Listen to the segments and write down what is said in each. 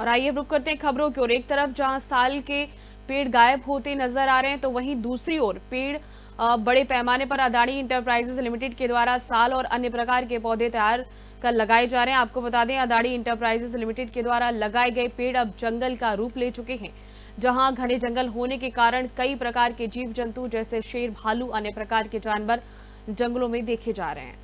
और आइए रुक करते हैं खबरों की ओर। एक तरफ जहां साल के पेड़ गायब होते नजर आ रहे हैं, तो वहीं दूसरी ओर पेड़ बड़े पैमाने पर अदानी इंटरप्राइजेज लिमिटेड के द्वारा साल और अन्य प्रकार के पौधे तैयार कर लगाए जा रहे हैं। आपको बता दें, अदानी इंटरप्राइजेज लिमिटेड के द्वारा लगाए गए पेड़ अब जंगल का रूप ले चुके हैं, जहां घने जंगल होने के कारण कई प्रकार के जीव जंतु जैसे शेर, भालू, अन्य प्रकार के जानवर जंगलों में देखे जा रहे हैं।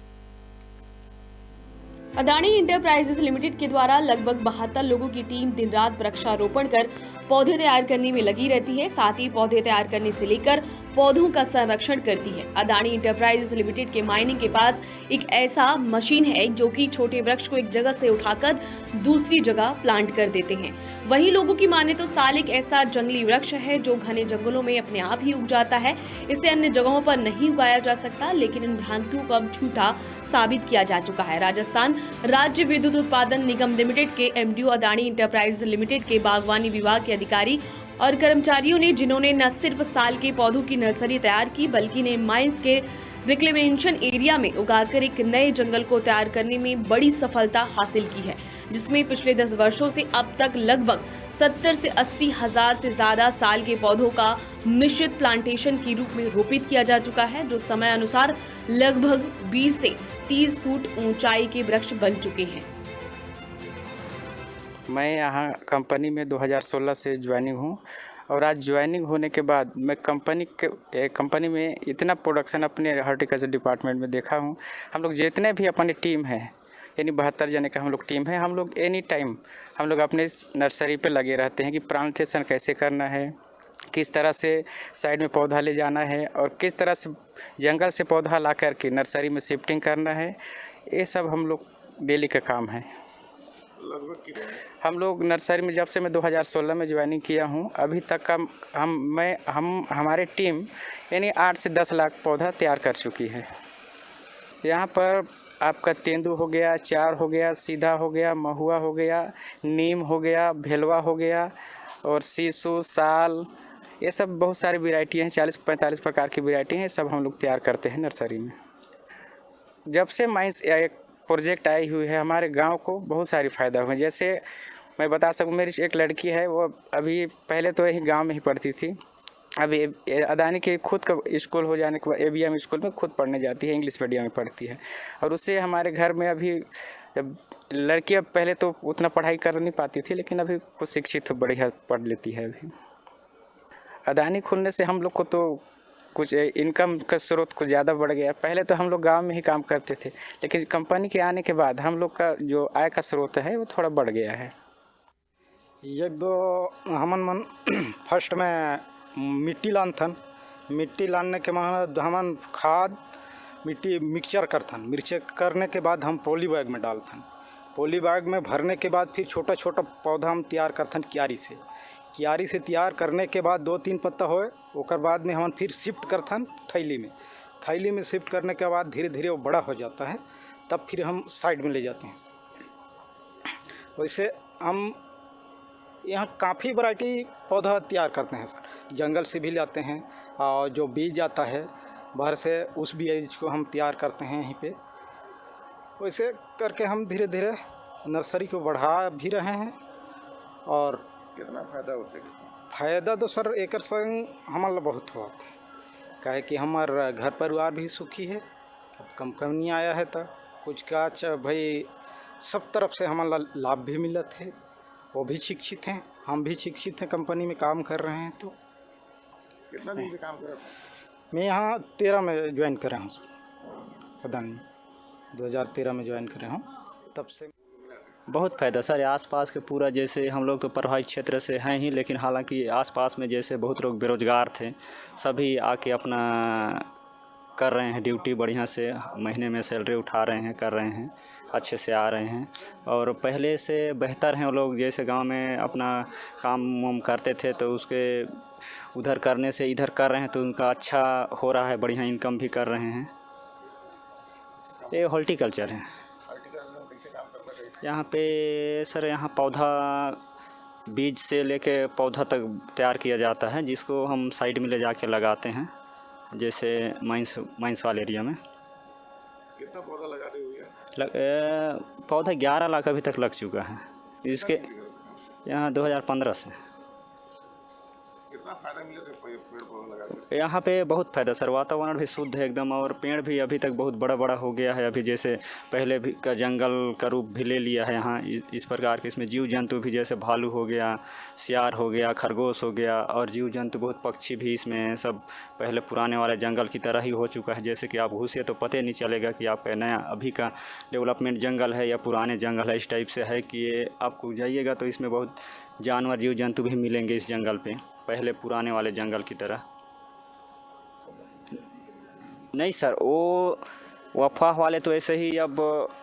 अदानी इंटरप्राइजेज लिमिटेड के द्वारा लगभग 72 लोगों की टीम दिन रात वृक्षारोपण कर पौधे तैयार करने में लगी रहती है। साथ ही पौधे तैयार करने से लेकर पौधों का संरक्षण करती है। अदानी इंटरप्राइजेज लिमिटेड के माइनिंग के पास एक ऐसा मशीन है जो कि छोटे वृक्ष को एक जगह से उठाकर दूसरी जगह प्लांट कर देते हैं। वहीं लोगों की माने तो साल एक ऐसा जंगली वृक्ष है जो घने जंगलों में अपने आप ही उग जाता है। इसे अन्य जगहों पर नहीं उगाया जा सकता, लेकिन इन भ्रांतियों को अब झूठा साबित किया जा चुका है। राजस्थान राज्य विद्युत उत्पादन निगम लिमिटेड के एमडीओ अदानी इंटरप्राइजेज लिमिटेड के बागवानी विभाग के अधिकारी और कर्मचारियों ने, जिन्होंने न सिर्फ साल के पौधों की नर्सरी तैयार की, बल्कि ने माइंस के रिक्लेमेशन एरिया में उगाकर एक नए जंगल को तैयार करने में बड़ी सफलता हासिल की है, जिसमें पिछले 10 वर्षों से अब तक लगभग 70 से 80 हजार से ज्यादा साल के पौधों का मिश्रित प्लांटेशन के रूप में रोपित किया जा चुका है, जो समय अनुसार लगभग 20 से 30 फुट ऊंचाई के वृक्ष बन चुके हैं। मैं यहाँ कंपनी में 2016 से ज्वाइनिंग हूँ और आज ज्वाइनिंग होने के बाद मैं कंपनी में इतना प्रोडक्शन अपने हॉर्टिकल्चर डिपार्टमेंट में देखा हूँ। हम लोग जितने भी अपनी टीम है, यानी 72 जने का हम लोग टीम है, हम लोग एनी टाइम हम लोग अपने नर्सरी पे लगे रहते हैं कि प्लांटेशन कैसे करना है, किस तरह से साइड में पौधा ले जाना है और किस तरह से जंगल से पौधा ला करके नर्सरी में शिफ्टिंग करना है। ये सब हम लोग डेली का काम है। हम लोग नर्सरी में जब से मैं 2016 में ज्वाइनिंग किया हूँ, अभी तक का हमारे टीम यानी 8 से 10 लाख पौधा तैयार कर चुकी है। यहाँ पर आपका तेंदू हो गया, चार हो गया, सीधा हो गया, महुआ हो गया, नीम हो गया, भेलवा हो गया और शीशु, साल, ये सब बहुत सारी वैरायटी हैं। 40-45 प्रकार की वैरायटी हैं, सब हम लोग तैयार करते हैं नर्सरी में। जब से माइंस एक प्रोजेक्ट आई हुई है, हमारे गांव को बहुत सारी फ़ायदा हुआ। जैसे मैं बता सकूं, मेरी एक लड़की है, वो अभी पहले तो यही गांव में ही पढ़ती थी, अभी अदानी के खुद का स्कूल हो जाने के बाद एबीएम स्कूल में खुद पढ़ने जाती है, इंग्लिश मीडियम में पढ़ती है। और उससे हमारे घर में अभी लड़की अब पहले तो उतना पढ़ाई कर नहीं पाती थी, लेकिन अभी कुछ शिक्षित बढ़िया पढ़ लेती है। अभी अदानी खुलने से हम लोग को तो कुछ इनकम का स्रोत कुछ ज़्यादा बढ़ गया। पहले तो हम लोग गांव में ही काम करते थे, लेकिन कंपनी के आने के बाद हम लोग का जो आय का स्रोत है वो थोड़ा बढ़ गया है। एक दो हमन फर्स्ट में मिट्टी लानथन, मिट्टी लाने के बाद हमन खाद मिट्टी मिक्सचर करने के बाद हम पॉली बैग में डालथन। पॉली बैग में भरने के बाद फिर छोटा छोटा पौधा हम तैयार करथन क्यारी से तैयार करने के बाद 2-3 पत्ता होए, ओकर बाद में हम फिर शिफ्ट करथन थैली में शिफ्ट करने के बाद धीरे धीरे वो बड़ा हो जाता है, तब फिर हम साइड में ले जाते हैं। वैसे हम यहाँ काफ़ी वैरायटी पौधा तैयार करते हैं सर, जंगल से भी लाते हैं और जो बीज आता है बाहर से, उस बीज को हम तैयार करते हैं यहीं पे। वैसे करके हम धीरे धीरे नर्सरी को बढ़ा भी रहे हैं। और कितना फ़ायदा होता है? फ़ायदा तो सर एकर संग हमारा बहुत हुआ है, काहे कि हमार घर परिवार भी सुखी है। अब कंपनी आया है तो कुछ काच भाई सब तरफ से हमारा लाभ भी मिला थे। वो भी शिक्षित हैं, हम भी शिक्षित हैं, कंपनी में काम कर रहे हैं। तो कितना दिन से काम कर रहे हैं? मैं यहाँ 13 में ज्वाइन कर रहा हूँ अदानी, 2013 में ज्वाइन कर रहा हूँ, तब से बहुत फ़ायदा सर। आसपास के पूरा, जैसे हम लोग तो प्रभावित क्षेत्र से हैं ही, लेकिन हालांकि आसपास में जैसे बहुत लोग बेरोज़गार थे, सभी आके अपना कर रहे हैं ड्यूटी बढ़िया से, महीने में सैलरी उठा रहे हैं, कर रहे हैं, अच्छे से आ रहे हैं और पहले से बेहतर हैं वो लोग। जैसे गांव में अपना काम वाम करते थे तो उसके उधर करने से इधर कर रहे हैं, तो उनका अच्छा हो रहा है, बढ़िया इनकम भी कर रहे हैं। ये हॉर्टिकल्चर है यहाँ पे सर। यहाँ पौधा बीज से लेके पौधा तक तैयार किया जाता है, जिसको हम साइड में ले जाके लगाते हैं, जैसे माइंस वाले एरिया में। कितना पौधा लगाते हुए? पौधा 11 लाख अभी तक लग चुका है। इसके यहाँ 2015 से। कितना फायदा मिले थे पेड़ पौधे लगा के? यहाँ पे बहुत फ़ायदा सर, वातावरण भी शुद्ध है एकदम, और पेड़ भी अभी तक बहुत बड़ा बड़ा हो गया है। अभी जैसे पहले भी का जंगल का रूप भी ले लिया है यहाँ, इस प्रकार के इसमें जीव जंतु भी, जैसे भालू हो गया, सियार हो गया, खरगोश हो गया, और जीव जंतु बहुत पक्षी भी इसमें सब पहले पुराने वाले जंगल की तरह ही हो चुका है। जैसे कि आप घुसे तो पता नहीं चलेगा कि आपका नया अभी का डेवलपमेंट जंगल है या पुराने जंगल है। इस टाइप से है कि ये आपको जाइएगा तो इसमें बहुत जानवर जीव जंतु भी मिलेंगे इस जंगल पे, पहले पुराने वाले जंगल की तरह। नहीं सर, वो अफवाह वाले तो ऐसे ही, अब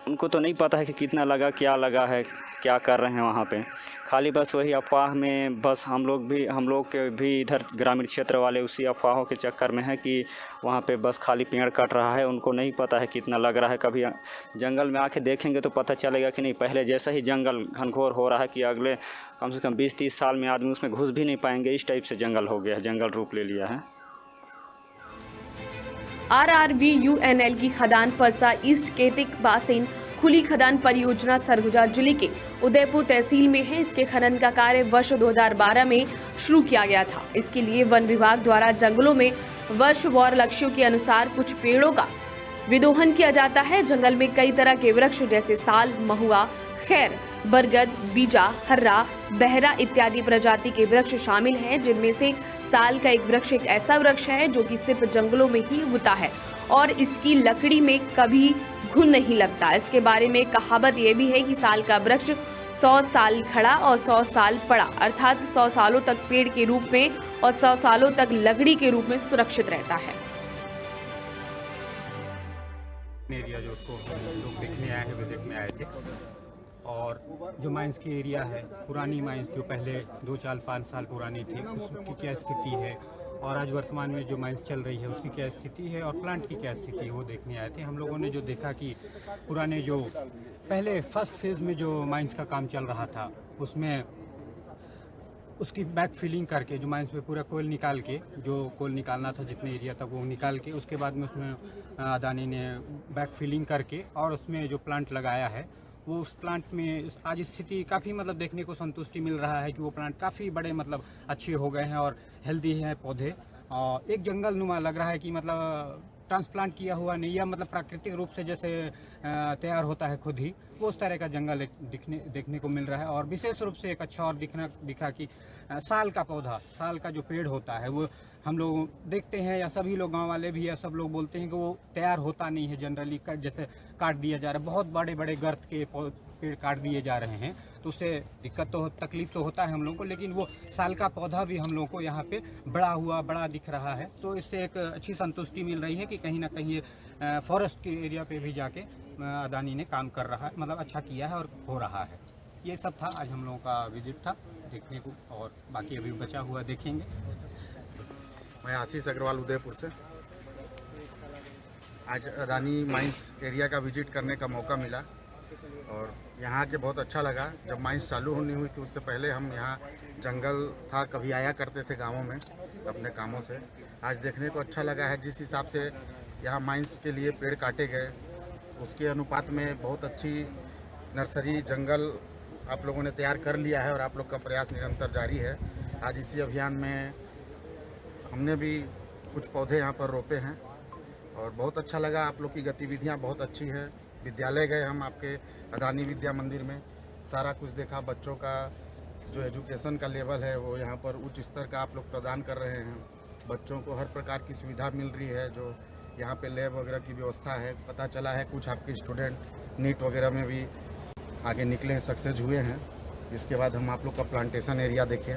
उनको तो नहीं पता है कि कितना लगा, क्या लगा है, क्या कर रहे हैं वहाँ पे। खाली बस वही अफवाह में, बस हम लोग के भी इधर ग्रामीण क्षेत्र वाले उसी अफवाहों के चक्कर में है कि वहाँ पे बस खाली पेड़ कट रहा है। उनको नहीं पता है कितना लग रहा है। कभी जंगल में आके देखेंगे तो पता चलेगा कि नहीं, पहले जैसा ही जंगल घनघोर हो रहा है कि अगले कम से कम 20-30 साल में आदमी उसमें घुस भी नहीं पाएंगे। इस टाइप से जंगल हो गया है, जंगल रूप ले लिया है। RRVUNL की खदान परसा ईस्ट केतिक बासिन खुली खदान परियोजना सरगुजा जिले के उदयपुर तहसील में है। इसके खनन का कार्य वर्ष 2012 में शुरू किया गया था। इसके लिए वन विभाग द्वारा जंगलों में वर्षवार लक्ष्यों के अनुसार कुछ पेड़ों का विदोहन किया जाता है। जंगल में कई तरह के वृक्ष जैसे साल, महुआ, खैर, बरगद, बीजा, हर्रा, बहरा इत्यादि प्रजाति के वृक्ष शामिल हैं, जिनमें से साल का एक वृक्ष एक ऐसा वृक्ष है जो कि सिर्फ जंगलों में ही उगता है और इसकी लकड़ी में कभी घुन नहीं लगता। इसके बारे में कहावत ये भी है कि साल का वृक्ष 100 साल खड़ा और 100 साल पड़ा, अर्थात 100 सालों तक पेड़ के रूप में और 100 सालों तक लकड़ी के रूप में सुरक्षित रहता है। एरिया जो उसको हम लोग देखने आए हैं, विजिट में आए थे, और जो माइंस की एरिया है, पुरानी माइंस जो पहले 2 साल 5 साल पुरानी थी, उसकी क्या स्थिति है और आज वर्तमान में जो माइंस चल रही है उसकी क्या स्थिति है और प्लांट की क्या स्थिति है, वो देखने आए थे। हम लोगों ने जो देखा कि पुराने जो पहले फर्स्ट फेज़ में जो माइंस का काम चल रहा था, उसमें उसकी बैक फिलिंग करके जो माइंस में पूरा कोयल निकाल के, जो कोयल निकालना था जितने एरिया तक वो निकाल के, उसके बाद में उसमें अदानी ने बैक फिलिंग करके और उसमें जो प्लांट लगाया है, वो उस प्लांट में आज स्थिति काफ़ी मतलब देखने को संतुष्टि मिल रहा है कि वो प्लांट काफ़ी बड़े मतलब अच्छे हो गए हैं और हेल्दी हैं पौधे। और एक जंगल नुमा लग रहा है कि मतलब ट्रांसप्लांट किया हुआ नहीं, या मतलब प्राकृतिक रूप से जैसे तैयार होता है खुद ही, वो उस तरह का जंगल एक देखने को मिल रहा है। और विशेष रूप से एक अच्छा और दिखा कि साल का पौधा, साल का जो पेड़ होता है, वो हम लोग देखते हैं या सभी लोग गांव वाले भी या सब लोग बोलते हैं कि वो तैयार होता नहीं है जनरली, जैसे काट दिया जा रहा है, बहुत बड़े बड़े गर्त के पेड़ काट दिए जा रहे हैं, तो उससे दिक्कत तो तकलीफ तो होता है हम लोग को, लेकिन वो साल का पौधा भी हम लोग को यहाँ पे बड़ा दिख रहा है। तो इससे एक अच्छी संतुष्टि मिल रही है कि कहीं ना कहीं फॉरेस्ट के एरिया पे भी जाके अदानी ने काम कर रहा है, मतलब अच्छा किया है और हो रहा है। ये सब था आज हम लोगों का विजिट था देखने को, और बाकी अभी बचा हुआ देखेंगे। मैं आशीष अग्रवाल उदयपुर से। आज अदानी माइंस एरिया का विजिट करने का मौका मिला और यहाँ के बहुत अच्छा लगा। जब माइंस चालू होनी हुई थी उससे पहले हम यहाँ जंगल था, कभी आया करते थे गाँवों में अपने कामों से। आज देखने को अच्छा लगा है जिस हिसाब से यहाँ माइंस के लिए पेड़ काटे गए, उसके अनुपात में बहुत अच्छी नर्सरी जंगल आप लोगों ने तैयार कर लिया है और आप लोग का प्रयास निरंतर जारी है। आज इसी अभियान में हमने भी कुछ पौधे यहाँ पर रोपे हैं और बहुत अच्छा लगा। आप लोग की गतिविधियाँ बहुत अच्छी है। विद्यालय गए हम आपके अदानी विद्या मंदिर में, सारा कुछ देखा। बच्चों का जो एजुकेशन का लेवल है वो यहाँ पर उच्च स्तर का आप लोग प्रदान कर रहे हैं। बच्चों को हर प्रकार की सुविधा मिल रही है, जो यहाँ पे लैब वगैरह की व्यवस्था है। पता चला है कुछ आपके स्टूडेंट नीट वगैरह में भी आगे निकले, सक्सेस हुए हैं। इसके बाद हम आप लोग का प्लांटेशन एरिया देखें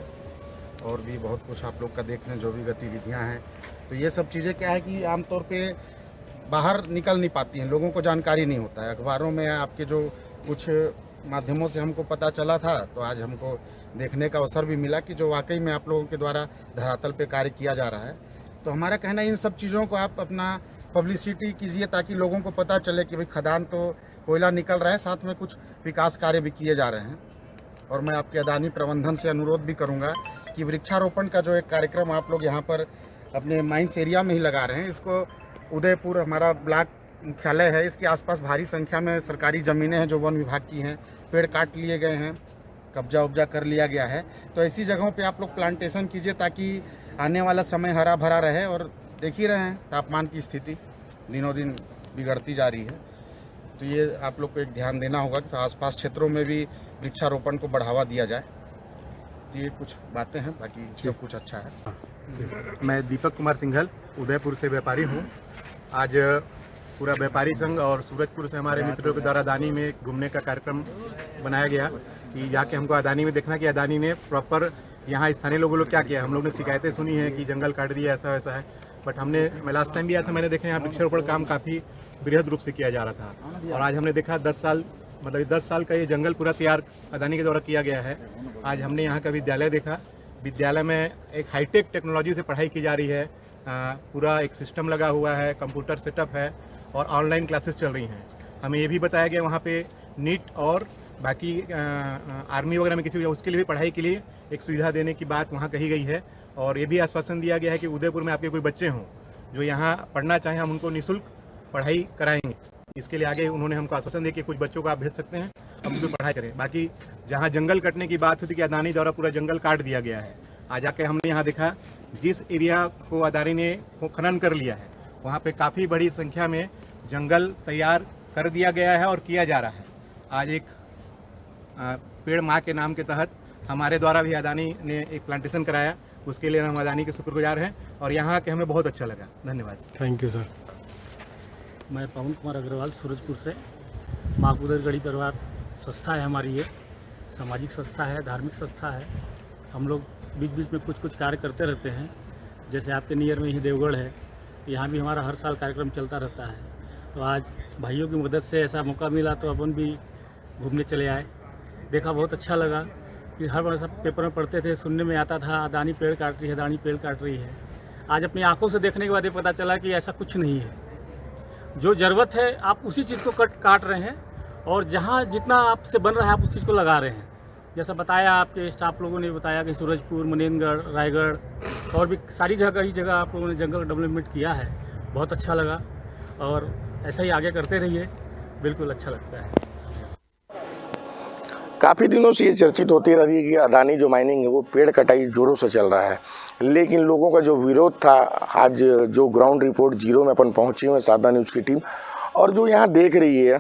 और भी बहुत कुछ आप लोग का देख लें, जो भी गतिविधियाँ हैं। तो ये सब चीज़ें क्या है कि आमतौर पे बाहर निकल नहीं पाती हैं, लोगों को जानकारी नहीं होता है। अखबारों में आपके जो कुछ माध्यमों से हमको पता चला था, तो आज हमको देखने का अवसर भी मिला कि जो वाकई में आप लोगों के द्वारा धरातल पे कार्य किया जा रहा है। तो हमारा कहना है इन सब चीज़ों को आप अपना पब्लिसिटी कीजिए ताकि लोगों को पता चले कि भाई खदान तो कोयला निकल रहा है, साथ में कुछ विकास कार्य भी किए जा रहे हैं। और मैं आपके अदानी प्रबंधन से अनुरोध भी करूँगा कि वृक्षारोपण का जो एक कार्यक्रम आप लोग यहाँ पर अपने माइंस एरिया में ही लगा रहे हैं, इसको उदयपुर हमारा ब्लॉक मुख्यालय है, इसके आसपास भारी संख्या में सरकारी ज़मीनें हैं जो वन विभाग की हैं। पेड़ काट लिए गए हैं, कब्जा उब्जा कर लिया गया है। तो ऐसी जगहों पे आप लोग प्लांटेशन कीजिए ताकि आने वाला समय हरा भरा रहे। और देख ही रहे हैं तापमान की स्थिति दिनों दिन बिगड़ती जा रही है, तो ये आप लोग को एक ध्यान देना होगा कि आसपास क्षेत्रों में भी वृक्षारोपण को बढ़ावा दिया जाए। तो ये कुछ बातें हैं, बाकी सब कुछ अच्छा है। मैं दीपक कुमार सिंघल उदयपुर से व्यापारी हूँ। आज पूरा व्यापारी संघ और सूरजपुर से हमारे मित्रों के द्वारा अदानी में घूमने का कार्यक्रम बनाया गया कि जाके हमको अदानी में देखना कि अदानी ने प्रॉपर यहाँ स्थानीय लोगों क्या किया। हम लोग ने शिकायतें सुनी है कि जंगल काट दिया, ऐसा वैसा है, बट मैं लास्ट टाइम भी आया था, मैंने देखा यहाँ वृक्षारोपण काम काफ़ी बृहद रूप से किया जा रहा था। और आज हमने देखा 10 साल का ये जंगल पूरा तैयार अदानी के द्वारा किया गया है। आज हमने यहाँ का विद्यालय देखा। विद्यालय में एक हाईटेक टेक्नोलॉजी से पढ़ाई की जा रही है। पूरा एक सिस्टम लगा हुआ है, कंप्यूटर सेटअप है और ऑनलाइन क्लासेस चल रही हैं। हमें ये भी बताया गया वहाँ पे नीट और बाकी आर्मी वगैरह में किसी उसके लिए भी पढ़ाई के लिए एक सुविधा देने की बात वहाँ कही गई है। और ये भी आश्वासन दिया गया है कि उदयपुर में आपके कोई बच्चे हों जो यहाँ पढ़ना चाहें, हम उनको निःशुल्क पढ़ाई कराएंगे। इसके लिए आगे उन्होंने हमको आश्वासन दिया कि कुछ बच्चों को आप भेज सकते हैं, हम उनको पढ़ाई करें। बाकी जहाँ जंगल कटने की बात होती कि अदानी द्वारा पूरा जंगल काट दिया गया है, आज आके हमने यहाँ देखा जिस एरिया को अदानी ने खनन कर लिया है वहाँ पे काफ़ी बड़ी संख्या में जंगल तैयार कर दिया गया है और किया जा रहा है। आज एक पेड़ माँ के नाम के तहत हमारे द्वारा भी अदानी ने एक प्लांटेशन कराया, उसके लिए हम अदानी के शुक्रगुजार हैं और यहाँ के हमें बहुत अच्छा लगा। धन्यवाद। Thank you sir. मैं पवन कुमार अग्रवाल सूरजपुर से। माँ कुदर गढ़ी परिवार संस्था है हमारी, ये सामाजिक संस्था है, धार्मिक संस्था है। हम लोग बीच बीच में कुछ कार्य करते रहते हैं। जैसे आपके नियर में ही देवगढ़ है, यहाँ भी हमारा हर साल कार्यक्रम चलता रहता है। तो आज भाइयों की मदद से ऐसा मौका मिला तो अपन भी घूमने चले आए। देखा, बहुत अच्छा लगा कि हर बार सब पेपर में पढ़ते थे, सुनने में आता था अदानी पेड़ काट रही है, अदानी पेड़ काट रही है। आज अपनी आंखों से देखने के बाद ये पता चला कि ऐसा कुछ नहीं है। जो ज़रूरत है आप उसी चीज़ को काट रहे हैं और जहाँ जितना आपसे बन रहा है आप उस चीज़ को लगा रहे हैं। जैसा बताया आपके स्टाफ लोगों ने बताया कि सूरजपुर, मनेंद्रगढ़, रायगढ़ और भी सारी जगह आप लोगों ने जंगल डेवलपमेंट किया है। बहुत अच्छा लगा और ऐसा ही आगे करते रहिए, बिल्कुल अच्छा लगता है। काफ़ी दिनों से ये चर्चित होती रही है कि अदानी जो माइनिंग है वो पेड़ कटाई जोरों से चल रहा है, लेकिन लोगों का जो विरोध था, आज जो ग्राउंड रिपोर्ट जीरो में अपन पहुंची हुए साधा न्यूज़ की टीम, और जो यहाँ देख रही है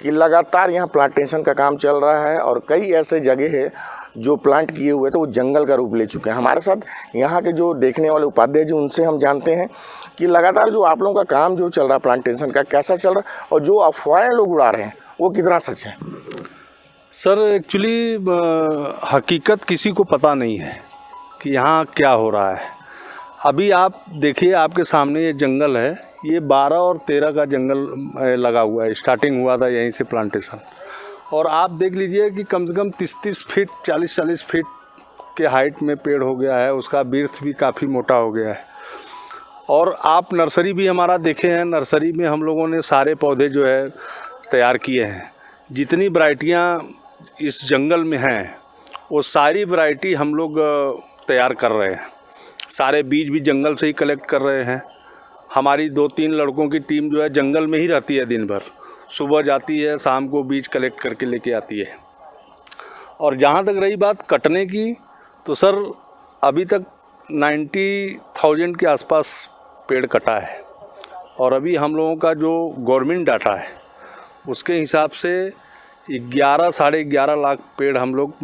कि लगातार यहाँ प्लांटेशन का काम चल रहा है और कई ऐसे जगह है जो प्लांट किए हुए तो वो जंगल का रूप ले चुके हैं। हमारे साथ यहाँ के जो देखने वाले उपाध्याय जी, उनसे हम जानते हैं कि लगातार जो आप लोगों का काम जो चल रहा है प्लांटेशन का, कैसा चल रहा है और जो अफवाहें लोग उड़ा रहे हैं वो कितना सच है। सर एक्चुअली हकीकत किसी को पता नहीं है कि यहाँ क्या हो रहा है। अभी आप देखिए, आपके सामने ये जंगल है, ये 12 और 13 का जंगल लगा हुआ है। स्टार्टिंग हुआ था यहीं से प्लांटेशन, और आप देख लीजिए कि कम से कम 30-30 फीट 40-40 फीट के हाइट में पेड़ हो गया है। उसका बिर्थ भी काफ़ी मोटा हो गया है। और आप नर्सरी भी हमारा देखे हैं, नर्सरी में हम लोगों ने सारे पौधे जो है तैयार किए हैं। जितनी वैरायटियाँ इस जंगल में हैं वो सारी वैरायटी हम लोग तैयार कर रहे हैं। सारे बीज भी जंगल से ही कलेक्ट कर रहे हैं। हमारी 2-3 लड़कों की टीम जो है जंगल में ही रहती है, दिन भर सुबह जाती है, शाम को बीज कलेक्ट करके लेके आती है। और जहाँ तक रही बात कटने की, तो सर अभी तक 90,000 के आसपास पेड़ कटा है। और अभी हम लोगों का जो गवर्नमेंट डाटा है उसके हिसाब से 11-11.5 लाख पेड़ हम लोग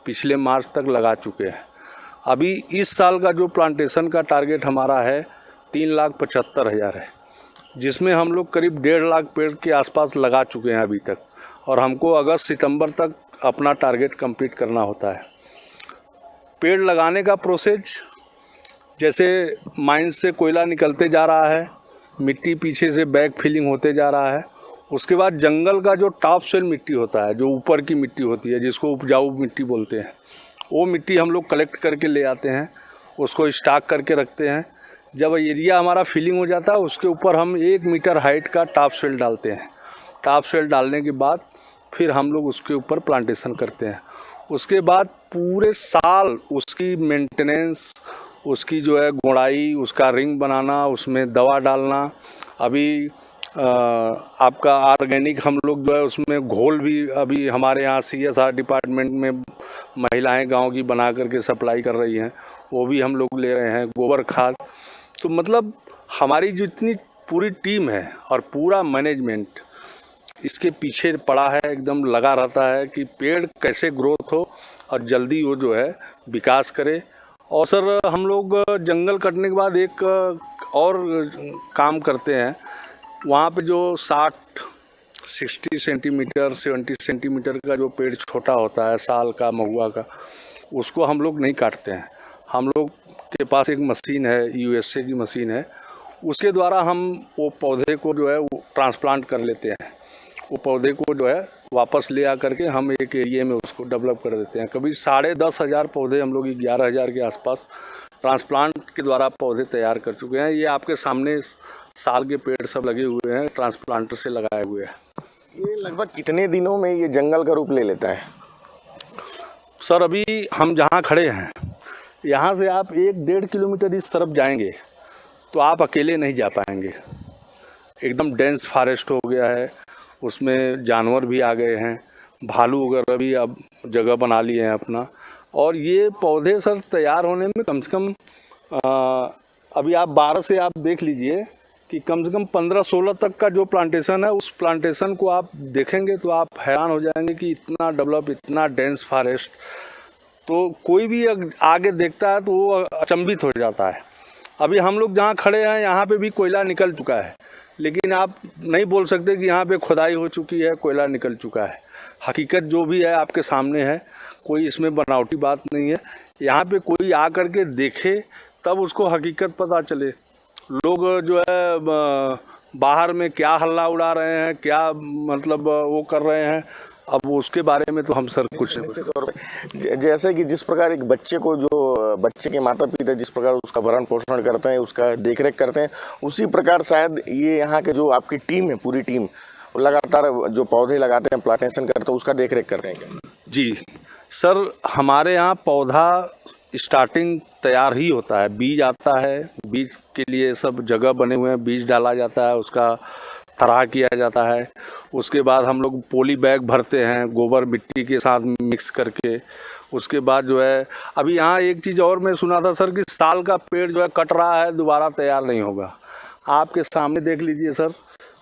पिछले मार्च तक लगा चुके हैं। अभी इस साल का जो प्लांटेशन का टारगेट हमारा है 3,75,000 है, जिसमें हम लोग करीब 1.5 लाख पेड़ के आसपास लगा चुके हैं अभी तक। और हमको अगस्त-सितंबर तक अपना टारगेट कंप्लीट करना होता है। पेड़ लगाने का प्रोसेस, जैसे माइन से कोयला निकलते जा रहा है, मिट्टी पीछे से बैक फिलिंग होते जा रहा है। उसके बाद जंगल का जो टॉप सोइल मिट्टी होता है, जो ऊपर की मिट्टी होती है, जिसको उपजाऊ मिट्टी बोलते हैं, वो मिट्टी हम लोग कलेक्ट करके ले आते हैं, उसको स्टॉक करके रखते हैं। जब एरिया हमारा फिलिंग हो जाता है उसके ऊपर हम 1 मीटर हाइट का टॉप सोइल डालते हैं। टॉप सोइल डालने के बाद फिर हम लोग उसके ऊपर प्लांटेशन करते हैं। उसके बाद पूरे साल उसकी मेंटेनेंस, उसकी जो है गुड़ाई, उसका रिंग बनाना, उसमें दवा डालना। अभी आपका ऑर्गेनिक हम लोग जो है उसमें घोल भी अभी हमारे यहाँ CSR डिपार्टमेंट में महिलाएं गांव की बना करके सप्लाई कर रही हैं, वो भी हम लोग ले रहे हैं। गोबर खाद, तो मतलब हमारी जितनी पूरी टीम है और पूरा मैनेजमेंट इसके पीछे पड़ा है, एकदम लगा रहता है कि पेड़ कैसे ग्रोथ हो और जल्दी वो जो है विकास करे। और सर हम लोग जंगल कटने के बाद एक और काम करते हैं, वहाँ पे जो 60 सेंटीमीटर 70 सेंटीमीटर का जो पेड़ छोटा होता है साल का महुआ का, उसको हम लोग नहीं काटते हैं। हम लोग के पास एक मशीन है, USA की मशीन है, उसके द्वारा हम वो पौधे को जो है वो ट्रांसप्लांट कर लेते हैं। वो पौधे को जो है वापस ले आ करके हम एक एरिया में उसको डेवलप कर देते हैं। कभी 10,500 पौधे हम लोग 11,000 के आसपास ट्रांसप्लांट के द्वारा पौधे तैयार कर चुके हैं। ये आपके सामने साल के पेड़ सब लगे हुए हैं, ट्रांसप्लांटर से लगाए हुए हैं। ये लगभग कितने दिनों में ये जंगल का रूप ले लेता है? सर अभी हम जहाँ खड़े हैं, यहाँ से आप 1-1.5 किलोमीटर इस तरफ जाएंगे तो आप अकेले नहीं जा पाएंगे। एकदम डेंस फॉरेस्ट हो गया है, उसमें जानवर भी आ गए हैं, भालू वगैरह भी अब जगह बना लिए हैं अपना। और ये पौधे सर तैयार होने में कम से कम अभी आप 12 से आप देख लीजिए कि कम से कम 15-16 तक का जो प्लांटेशन है, उस प्लांटेशन को आप देखेंगे तो आप हैरान हो जाएंगे कि इतना डेवलप, इतना डेंस फॉरेस्ट, तो कोई भी आगे देखता है तो वो अचंभित हो जाता है। अभी हम लोग जहाँ खड़े हैं यहाँ पे भी कोयला निकल चुका है, लेकिन आप नहीं बोल सकते कि यहाँ पे खुदाई हो चुकी है, कोयला निकल चुका है। हकीकत जो भी है आपके सामने है, कोई इसमें बनावटी बात नहीं है। यहाँ पे कोई आ कर के देखे तब उसको हकीकत पता चले। लोग जो है बाहर में क्या हल्ला उड़ा रहे हैं, क्या मतलब वो कर रहे हैं, अब उसके बारे में तो हम सर कुछ नहीं। जैसे कि जिस प्रकार एक बच्चे को, जो बच्चे के माता पिता जिस प्रकार उसका भरण पोषण करते हैं, उसका देखरेख करते हैं, उसी प्रकार शायद ये यहाँ के जो आपकी टीम है, पूरी टीम लगातार जो पौधे लगाते हैं, प्लांटेशन करते हैं, उसका देखरेख कर रहे हैं। जी सर, हमारे यहाँ पौधा स्टार्टिंग तैयार ही होता है, बीज आता है, बीज के लिए सब जगह बने हुए हैं, बीज डाला जाता है, उसका तरह किया जाता है। उसके बाद हम लोग पॉली बैग भरते हैं गोबर मिट्टी के साथ मिक्स करके। उसके बाद जो है अभी यहाँ एक चीज़ और मैं सुना था सर कि साल का पेड़ जो है कट रहा है, दोबारा तैयार नहीं होगा। आपके सामने देख लीजिए सर,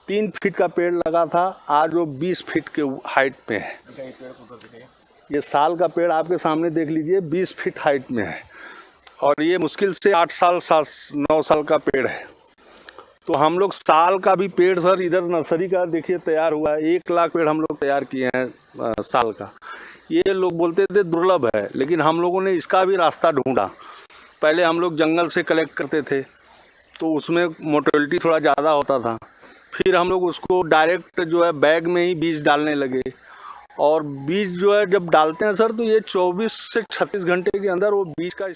3 फीट का पेड़ लगा था, आज वो 20 फीट के हाइट में है। ये साल का पेड़ आपके सामने देख लीजिए 20 फीट हाइट में है, और ये मुश्किल से 8 साल 9 साल का पेड़ है। तो हम लोग साल का भी पेड़ सर इधर नर्सरी का देखिए तैयार हुआ है, 1 लाख पेड़ हम लोग तैयार किए हैं साल का। ये लोग बोलते थे दुर्लभ है, लेकिन हम लोगों ने इसका भी रास्ता ढूंढा। पहले हम लोग जंगल से कलेक्ट करते थे तो उसमें मोर्टेलिटी थोड़ा ज़्यादा होता था, फिर हम लोग उसको डायरेक्ट जो है बैग में ही बीज डालने लगे। और बीज जो है जब डालते हैं सर तो ये 24 से 36 घंटे के अंदर वो बीज का